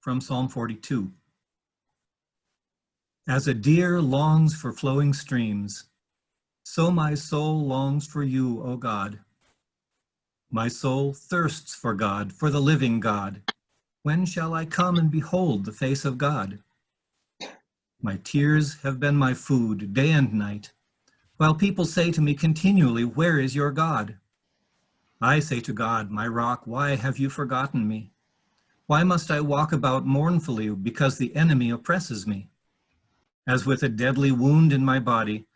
from Psalm 42. As a deer longs for flowing streams, so my soul longs for you, O God. My soul thirsts for God, for the living God. When shall I come and behold the face of God? My tears have been my food day and night, while people say to me continually, where is your God? I say to God, my rock, why have you forgotten me? Why must I walk about mournfully because the enemy oppresses me? As with a deadly wound in my body,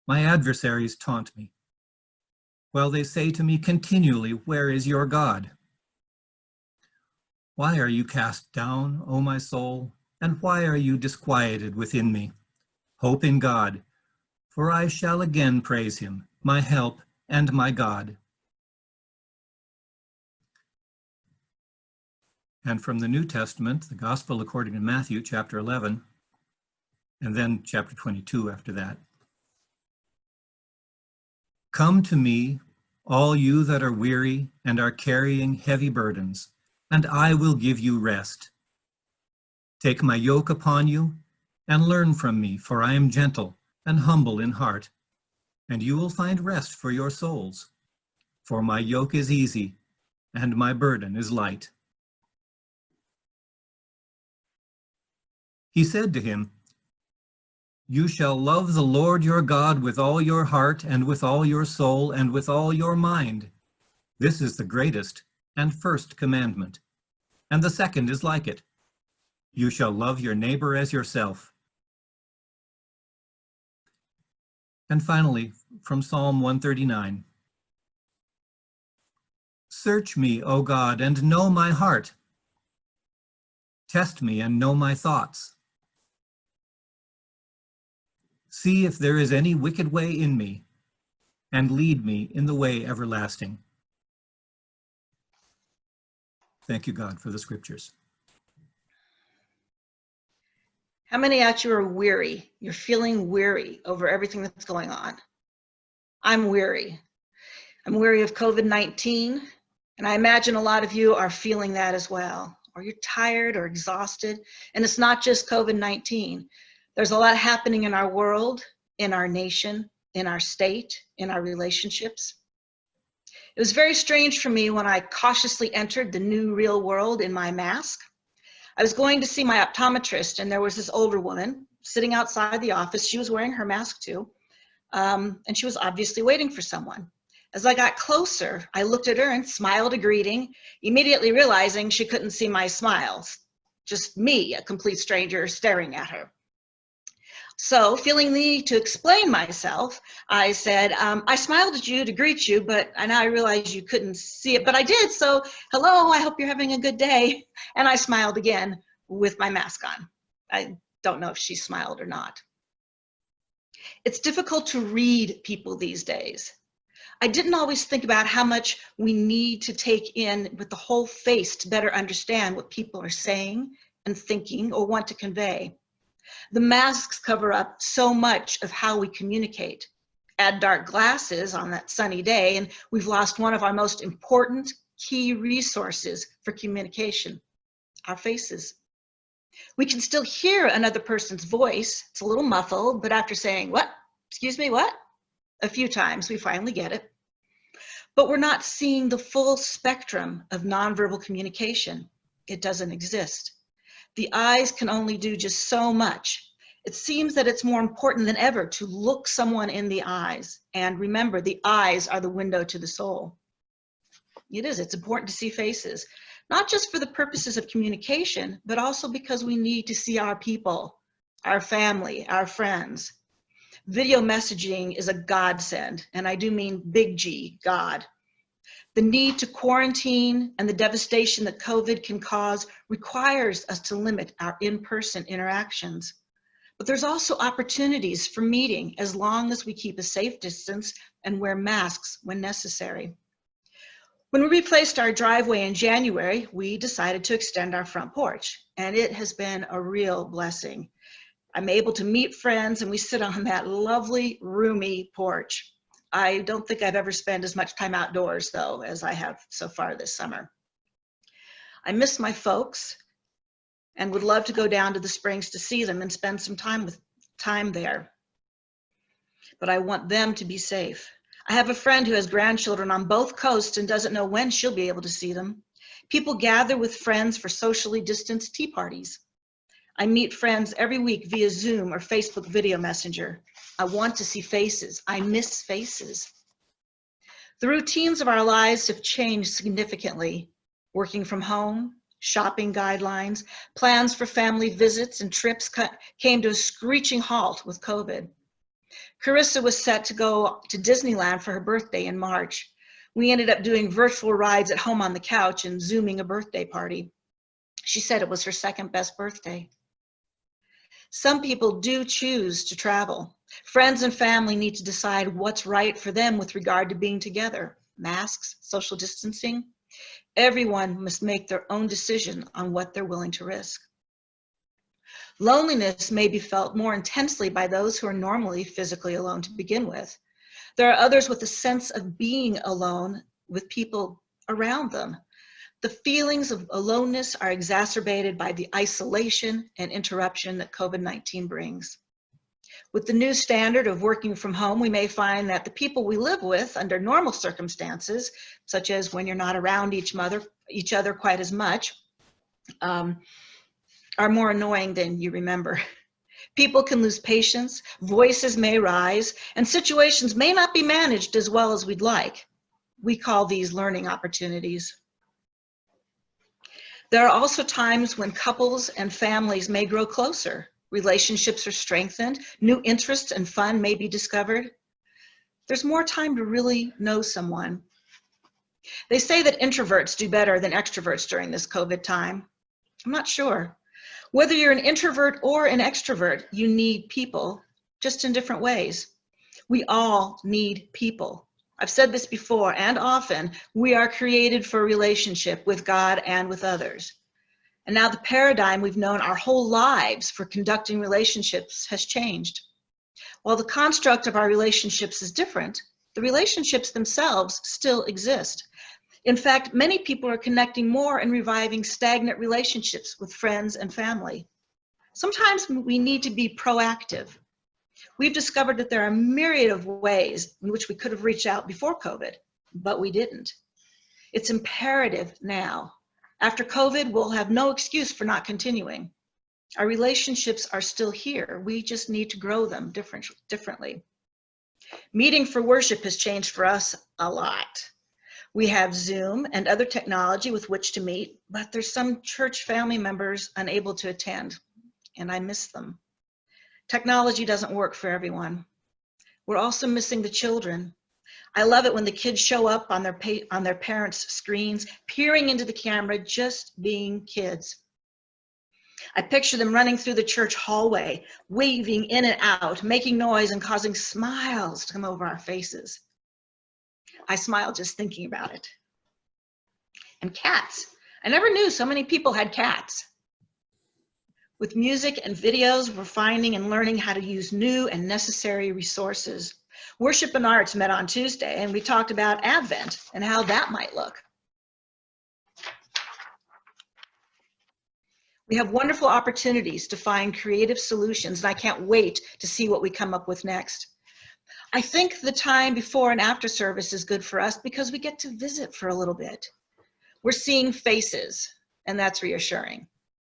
my adversaries taunt me, while they say to me continually, where is your God? Why are you cast down, O my soul, and why are you disquieted within me? Hope in God, for I shall again praise him, my help and my God. And from the New Testament, the Gospel according to Matthew, chapter 11, and then chapter 22 after that. Come to me, all you that are weary and are carrying heavy burdens, and I will give you rest. Take my yoke upon you and learn from me, for I am gentle and humble in heart, and you will find rest for your souls. For my yoke is easy and my burden is light. He said to him, you shall love the Lord your God with all your heart and with all your soul and with all your mind. This is the greatest and first commandment. And the second is like it. You shall love your neighbor as yourself. And finally, from Psalm 139. Search me, O God, and know my heart. Test me and know my thoughts. See if there is any wicked way in me, and lead me in the way everlasting. Thank you, God, for the scriptures. How many out you are weary? You're feeling weary over everything that's going on. I'm weary. I'm weary of COVID-19, and I imagine a lot of you are feeling that as well. Or you're tired or exhausted, and it's not just COVID-19. There's a lot happening in our world, in our nation, in our state, in our relationships. It was very strange for me when I cautiously entered the new real world in my mask. I was going to see my optometrist, and there was this older woman sitting outside the office. She was wearing her mask too, and she was obviously waiting for someone. As I got closer, I looked at her and smiled a greeting, immediately realizing she couldn't see my smiles. Just me, a complete stranger, staring at her. So, feeling the need to explain myself, I said, I smiled at you to greet you, but I realized you couldn't see it, but I did, so hello, I hope you're having a good day. And I smiled again with my mask on. I don't know if she smiled or not. It's difficult to read people these days. I didn't always think about how much we need to take in with the whole face to better understand what people are saying and thinking or want to convey. The masks cover up so much of how we communicate. Add dark glasses on that sunny day, and we've lost one of our most important key resources for communication, our faces. We can still hear another person's voice. It's a little muffled, but after saying, what? Excuse me, what? A few times, we finally get it. But we're not seeing the full spectrum of nonverbal communication. It doesn't exist. The eyes can only do just so much. It seems that it's more important than ever to look someone in the eyes. And remember, the eyes are the window to the soul. It is, it's important to see faces, not just for the purposes of communication, but also because we need to see our people, our family, our friends. Video messaging is a godsend, and I do mean big G, God. The need to quarantine and the devastation that COVID can cause requires us to limit our in-person interactions. But there's also opportunities for meeting as long as we keep a safe distance and wear masks when necessary. When we replaced our driveway in January, we decided to extend our front porch, and it has been a real blessing. I'm able to meet friends, and we sit on that lovely, roomy porch. I don't think I've ever spent as much time outdoors, though, as I have so far this summer. I miss my folks, and would love to go down to the Springs to see them and spend some time there. But I want them to be safe. I have a friend who has grandchildren on both coasts and doesn't know when she'll be able to see them. People gather with friends for socially distanced tea parties. I meet friends every week via Zoom or Facebook video messenger. I want to see faces. I miss faces. The routines of our lives have changed significantly. Working from home, shopping guidelines, plans for family visits and trips came to a screeching halt with COVID. Carissa was set to go to Disneyland for her birthday in March. We ended up doing virtual rides at home on the couch and Zooming a birthday party. She said it was her second best birthday. Some people do choose to travel. Friends and family need to decide what's right for them with regard to being together. Masks, social distancing. Everyone must make their own decision on what they're willing to risk. Loneliness may be felt more intensely by those who are normally physically alone to begin with. There are others with a sense of being alone with people around them. The feelings of aloneness are exacerbated by the isolation and interruption that COVID-19 brings. With the new standard of working from home, we may find that the people we live with under normal circumstances, such as when you're not around each other quite as much, are more annoying than you remember. People can lose patience, voices may rise, and situations may not be managed as well as we'd like. We call these learning opportunities. There are also times when couples and families may grow closer. Relationships are strengthened, new interests and fun may be discovered. There's more time to really know someone. They say that introverts do better than extroverts during this COVID time. I'm not sure. Whether you're an introvert or an extrovert, you need people, just in different ways. We all need people. I've said this before and often, we are created for a relationship with God and with others. And now the paradigm we've known our whole lives for conducting relationships has changed. While the construct of our relationships is different, the relationships themselves still exist. In fact, many people are connecting more and reviving stagnant relationships with friends and family. Sometimes we need to be proactive. We've discovered that there are a myriad of ways in which we could have reached out before COVID, but we didn't. It's imperative now. After COVID, we'll have no excuse for not continuing. Our relationships are still here. We just need to grow them differently. Meeting for worship has changed for us a lot. We have Zoom and other technology with which to meet, but there's some church family members unable to attend, and I miss them. Technology doesn't work for everyone. We're also missing the children. I love it when the kids show up on their parents' screens, peering into the camera, just being kids. I picture them running through the church hallway, waving in and out, making noise and causing smiles to come over our faces. I smile just thinking about it. And cats. I never knew so many people had cats. With music and videos, we're finding and learning how to use new and necessary resources. Worship and Arts met on Tuesday, and we talked about Advent and how that might look. We have wonderful opportunities to find creative solutions, and I can't wait to see what we come up with next. I think the time before and after service is good for us because we get to visit for a little bit. We're seeing faces, and that's reassuring.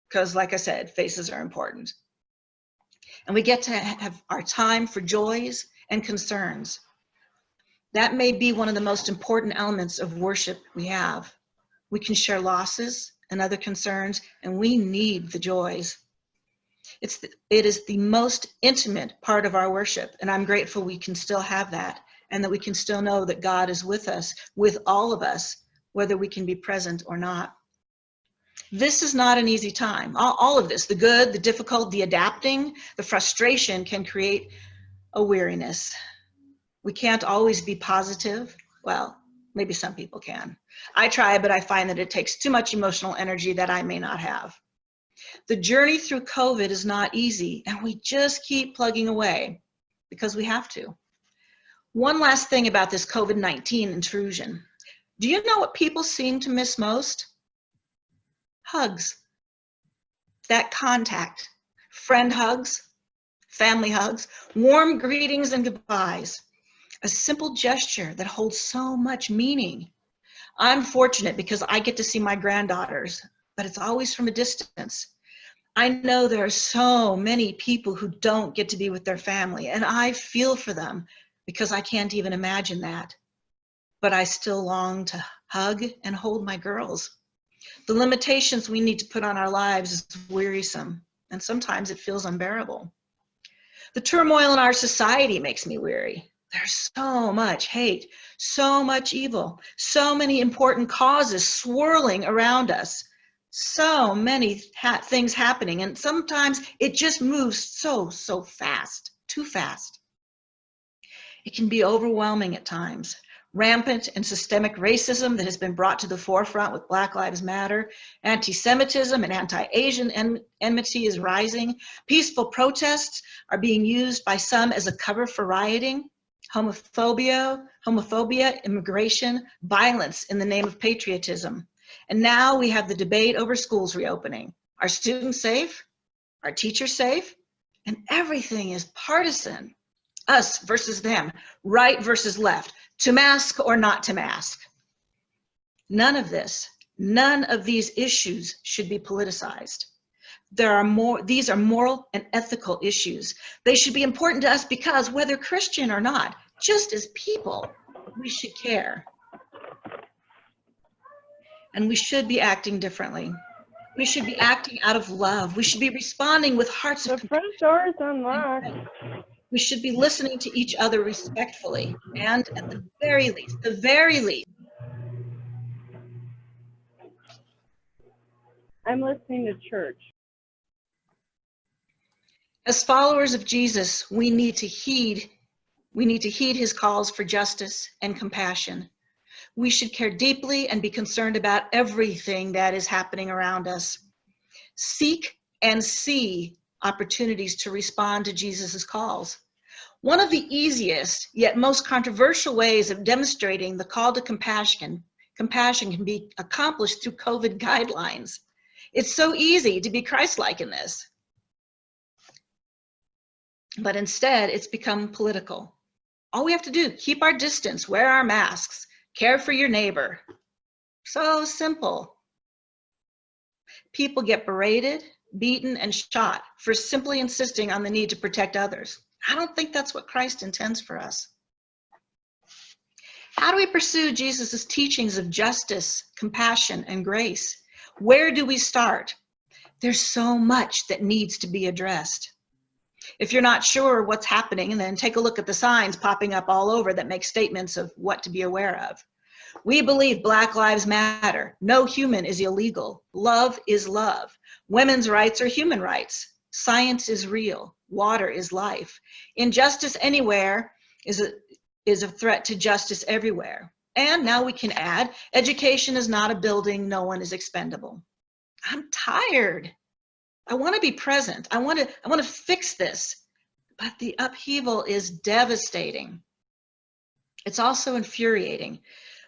Because like I said, faces are important. And we get to have our time for joys and concerns. That may be one of the most important elements of worship we have. We can share losses and other concerns, and we need the joys. It is the most intimate part of our worship, and I'm grateful we can still have that, and that we can still know that God is with us, with all of us, whether we can be present or not. This is not an easy time. All of this, the good, the difficult, the adapting, the frustration can create a weariness. We can't always be positive. Well, maybe some people can. I try, but I find that it takes too much emotional energy that I may not have. The journey through COVID is not easy, and we just keep plugging away because we have to. One last thing about this COVID-19 intrusion. Do you know what people seem to miss most? Hugs. that contact, friend hugs, family hugs, warm greetings and goodbyes, a simple gesture that holds so much meaning. I'm fortunate because I get to see my granddaughters, but it's always from a distance. I know there are so many people who don't get to be with their family, and I feel for them because I can't even imagine that. But I still long to hug and hold my girls. The limitations we need to put on our lives is wearisome, and sometimes it feels unbearable. The turmoil in our society makes me weary. There's so much hate, so much evil, so many important causes swirling around us, so many things happening, and sometimes it just moves so fast, too fast. It can be overwhelming at times. Rampant and systemic racism that has been brought to the forefront with Black Lives Matter, anti-Semitism and anti-Asian enmity is rising. Peaceful protests are being used by some as a cover for rioting. Homophobia, immigration, violence in the name of patriotism. And now we have the debate over schools reopening. Are students safe? Are teachers safe? And everything is partisan. Us versus them, right versus left, to mask or not to mask. None of these issues should be politicized. These are moral and ethical issues. They should be important to us because whether Christian or not, just as people, we should care. And we should be acting differently. We should be acting out of love. We should be responding with hearts of compassion. The front door is unlocked. We should be listening to each other respectfully, and at the very least, I'm listening to church. as followers of Jesus, we need to heed his calls for justice and compassion. We should care deeply and be concerned about everything that is happening around us. Seek and see opportunities to respond to Jesus' calls. One of the easiest yet most controversial ways of demonstrating the call to compassion can be accomplished through COVID guidelines. It's so easy to be Christ-like in this. But instead, it's become political. All we have to do, keep our distance, wear our masks, care for your neighbor. So simple. People get berated, beaten, and shot for simply insisting on the need to protect others. I don't think that's what Christ intends for us. How do we pursue Jesus' teachings of justice, compassion, and grace? Where do we start? There's so much that needs to be addressed. If you're not sure what's happening, then take a look at the signs popping up all over that make statements of what to be aware of. We believe Black Lives Matter. No human is illegal. Love is love. Women's rights are human rights. Science is real. Water is life. Injustice anywhere is a threat to justice everywhere. And now we can add, education is not a building, no one is expendable. I'm tired. I want to be present. I want to fix this. But the upheaval is devastating. It's also infuriating.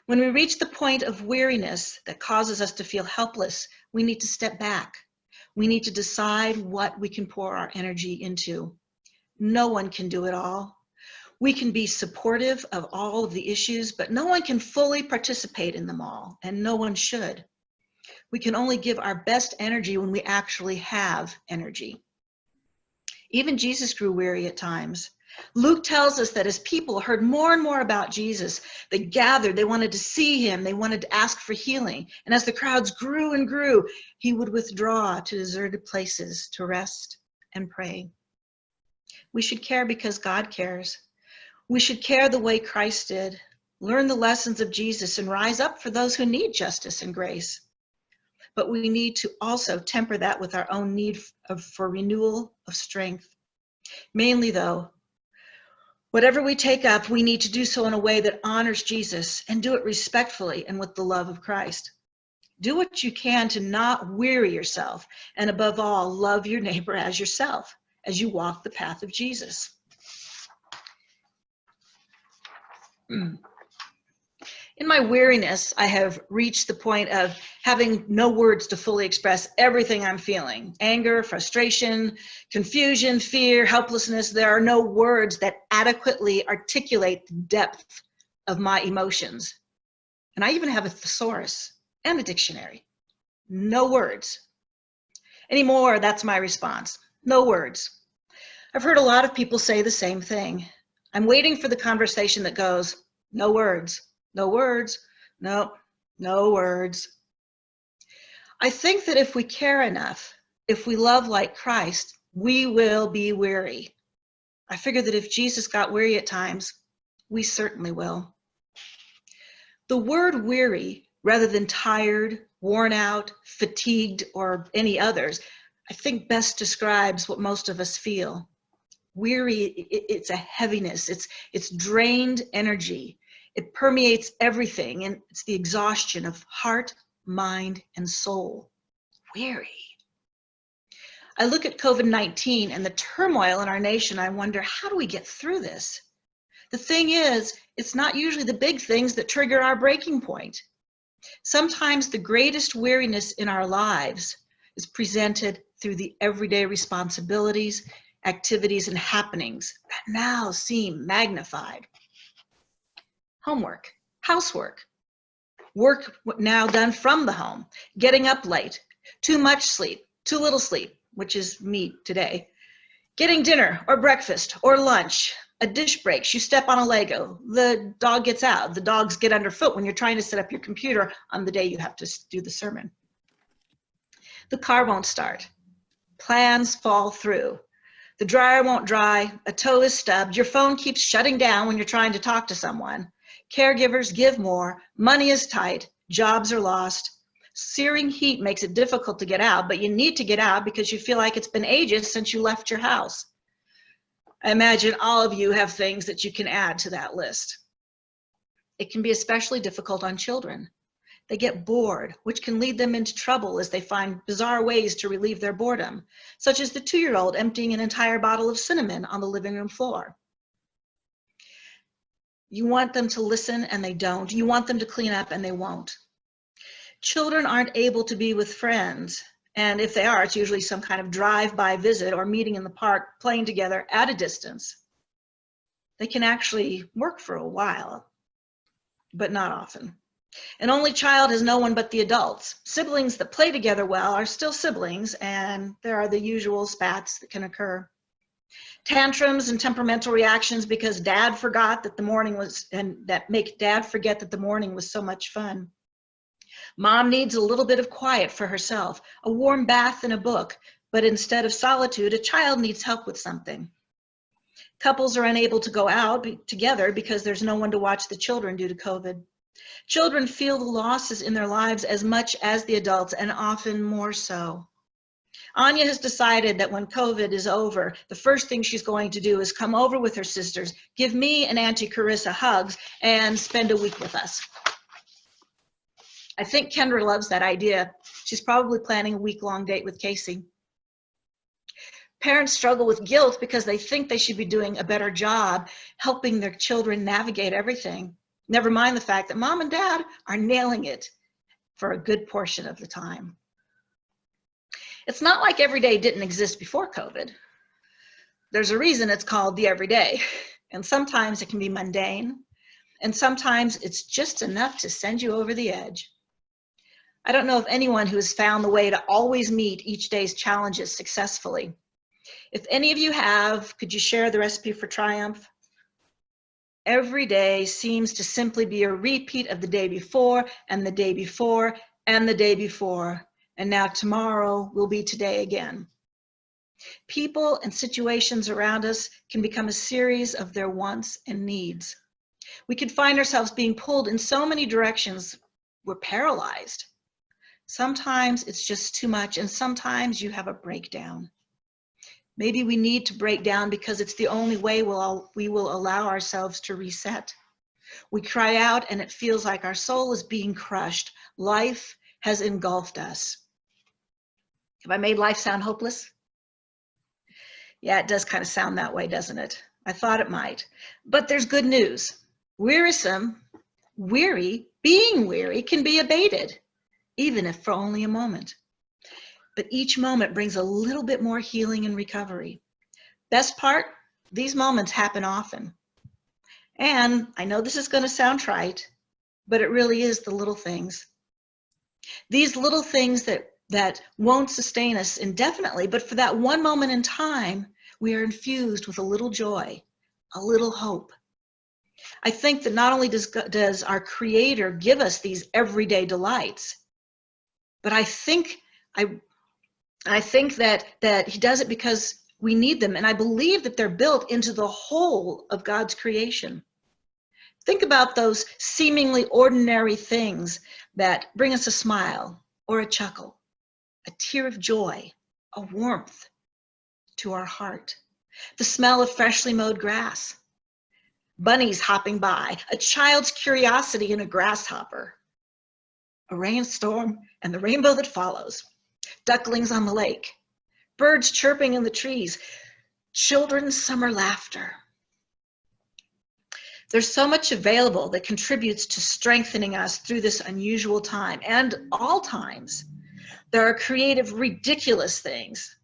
When we reach the point of weariness that causes us to feel helpless, we need to step back. We need to decide what we can pour our energy into. No one can do it all. We can be supportive of all of the issues, but no one can fully participate in them all, and no one should. We can only give our best energy when we actually have energy. Even Jesus grew weary at times. Luke tells us that as people heard more and more about Jesus, they gathered, they wanted to see him, they wanted to ask for healing. And as the crowds grew and grew, he would withdraw to deserted places to rest and pray. We should care because God cares. We should care the way Christ did, learn the lessons of Jesus, and rise up for those who need justice and grace. But we need to also temper that with our own need for renewal of strength. Mainly though, whatever we take up, we need to do so in a way that honors Jesus and do it respectfully and with the love of Christ. Do what you can to not weary yourself, and above all, love your neighbor as yourself as you walk the path of Jesus. In my weariness, I have reached the point of having no words to fully express everything I'm feeling. Anger, frustration, confusion, fear, helplessness. There are no words that adequately articulate the depth of my emotions. And I even have a thesaurus and a dictionary. No words. Anymore, that's my response. No words. I've heard a lot of people say the same thing. I'm waiting for the conversation that goes, no words. No words, no words. I think that if we care enough, if we love like Christ, we will be weary. I figure that if Jesus got weary at times, we certainly will. The word weary, rather than tired, worn out, fatigued, or any others, I think best describes what most of us feel. Weary, it's a heaviness, it's drained energy. It permeates everything, and it's the exhaustion of heart, mind, and soul. Weary. I look at COVID-19 and the turmoil in our nation. I wonder, how do we get through this? The thing is, it's not usually the big things that trigger our breaking point. Sometimes the greatest weariness in our lives is presented through the everyday responsibilities, activities, and happenings that now seem magnified. Homework, housework, work now done from the home, getting up late, too much sleep, too little sleep, which is me today, getting dinner or breakfast or lunch, a dish breaks, you step on a Lego, the dog gets out, the dogs get underfoot when you're trying to set up your computer on the day you have to do the sermon. The car won't start, plans fall through, the dryer won't dry, a toe is stubbed, your phone keeps shutting down when you're trying to talk to someone. Caregivers give more, money is tight, jobs are lost. Searing heat makes it difficult to get out, but you need to get out because you feel like it's been ages since you left your house. I imagine all of you have things that you can add to that list. It can be especially difficult on children. They get bored, which can lead them into trouble as they find bizarre ways to relieve their boredom, such as the 2-year-old emptying an entire bottle of cinnamon on the living room floor. You want them to listen and they don't. You want them to clean up and they won't. Children aren't able to be with friends. And if they are, it's usually some kind of drive-by visit or meeting in the park, playing together at a distance. They can actually work for a while, but not often. An only child has no one but the adults. Siblings that play together well are still siblings, and there are the usual spats that can occur. Tantrums and temperamental reactions because dad forgot that the morning was, and that make dad forget that the morning was so much fun. Mom needs a little bit of quiet for herself, a warm bath and a book, but instead of solitude, a child needs help with something. Couples are unable to go out together because there's no one to watch the children due to COVID. Children feel the losses in their lives as much as the adults, and often more so. Anya has decided that when COVID is over, the first thing she's going to do is come over with her sisters, give me and Auntie Carissa hugs, and spend a week with us. I think Kendra loves that idea. She's probably planning a week-long date with Casey. Parents struggle with guilt because they think they should be doing a better job helping their children navigate everything. Never mind the fact that mom and dad are nailing it for a good portion of the time. It's not like every day didn't exist before COVID. There's a reason it's called the everyday, and sometimes it can be mundane, and sometimes it's just enough to send you over the edge. I don't know of anyone who has found the way to always meet each day's challenges successfully. If any of you have, could you share the recipe for triumph? Every day seems to simply be a repeat of the day before, and the day before, and the day before. And now tomorrow will be today again. People and situations around us can become a series of their wants and needs. We can find ourselves being pulled in so many directions, we're paralyzed. Sometimes it's just too much, and sometimes you have a breakdown. Maybe we need to break down because it's the only way we will allow ourselves to reset. We cry out and it feels like our soul is being crushed. Life has engulfed us. Have I made life sound hopeless? Yeah, it does kind of sound that way, doesn't it? I thought it might. But there's good news. Wearisome, weary Being weary can be abated, even if for only a moment. But each moment brings a little bit more healing and recovery. Best part, these moments happen often. And I know this is going to sound trite, but it really is the little things. These little things that won't sustain us indefinitely, but for that one moment in time, we are infused with a little joy, a little hope. I think that not only does our Creator give us these everyday delights, but I think that He does it because we need them, and I believe that they're built into the whole of God's creation. Think about those seemingly ordinary things that bring us a smile or a chuckle, a tear of joy, a warmth to our heart, the smell of freshly mowed grass, bunnies hopping by, a child's curiosity in a grasshopper, a rainstorm and the rainbow that follows, ducklings on the lake, birds chirping in the trees, children's summer laughter. There's so much available that contributes to strengthening us through this unusual time and all times. There are creative, ridiculous things.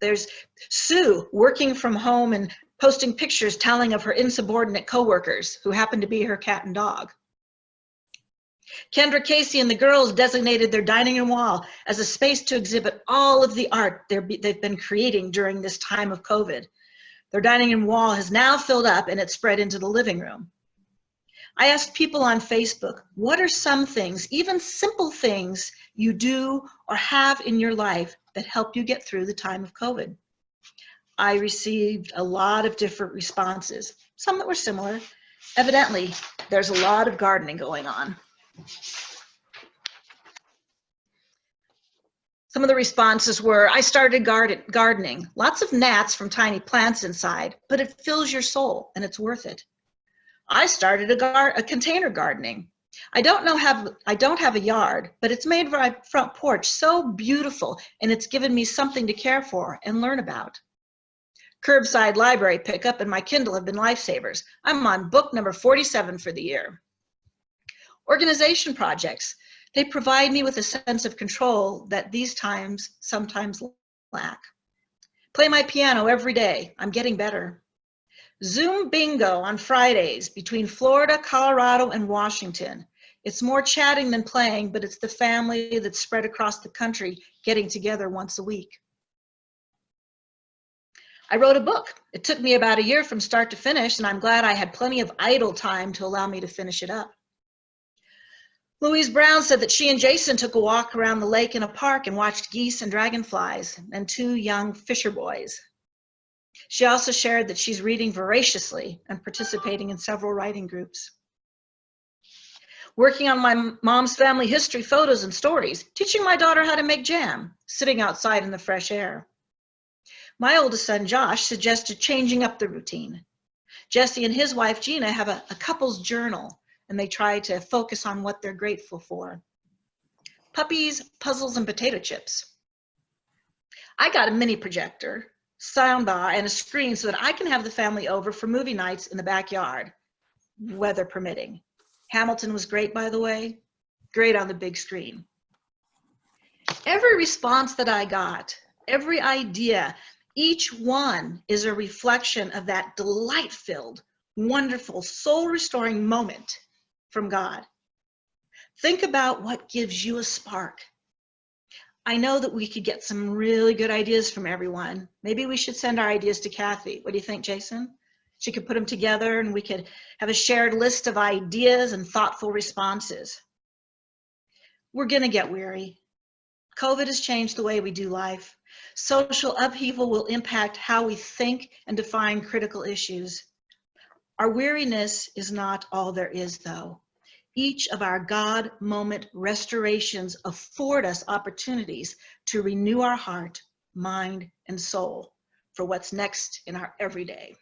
There's Sue working from home and posting pictures telling of her insubordinate coworkers who happen to be her cat and dog. Kendra Casey and the girls designated their dining room wall as a space to exhibit all of the art they've been creating during this time of COVID. Their dining room wall has now filled up and it's spread into the living room. I asked people on Facebook, what are some things, even simple things, you do or have in your life that help you get through the time of COVID? I received a lot of different responses, some that were similar. Evidently, there's a lot of gardening going on. Some of the responses were, I started gardening. Lots of gnats from tiny plants inside, but it fills your soul and it's worth it. I started a container gardening. I don't have a yard, but it's made my front porch so beautiful and it's given me something to care for and learn about. Curbside library pickup and my Kindle have been lifesavers. I'm on book number 47 for the year. Organization projects. They provide me with a sense of control that these times sometimes lack. Play my piano every day. I'm getting better. Zoom bingo on Fridays between Florida, Colorado, and Washington. It's more chatting than playing, but it's the family that's spread across the country getting together once a week. I wrote a book. It took me about a year from start to finish, and I'm glad I had plenty of idle time to allow me to finish it up. Louise Brown said that she and Jason took a walk around the lake in a park and watched geese and dragonflies and 2 young fisher boys. She also shared that she's reading voraciously and participating in several writing groups. Working on my mom's family history photos and stories, teaching my daughter how to make jam, sitting outside in the fresh air. My oldest son, Josh, suggested changing up the routine. Jesse and his wife, Gina, have a couple's journal, and they try to focus on what they're grateful for. Puppies, puzzles, and potato chips. I got a mini projector, soundbar, and a screen so that I can have the family over for movie nights in the backyard, weather permitting. Hamilton was great, by the way, great on the big screen. Every response that I got, every idea, each one is a reflection of that delight-filled, wonderful, soul-restoring moment from God. Think about what gives you a spark. I know that we could get some really good ideas from everyone. Maybe we should send our ideas to Kathy. What do you think, Jason? She could put them together and we could have a shared list of ideas and thoughtful responses. We're gonna get weary. COVID has changed the way we do life. Social upheaval will impact how we think and define critical issues. Our weariness is not all there is, though. Each of our God moment restorations afford us opportunities to renew our heart, mind, and soul for what's next in our everyday.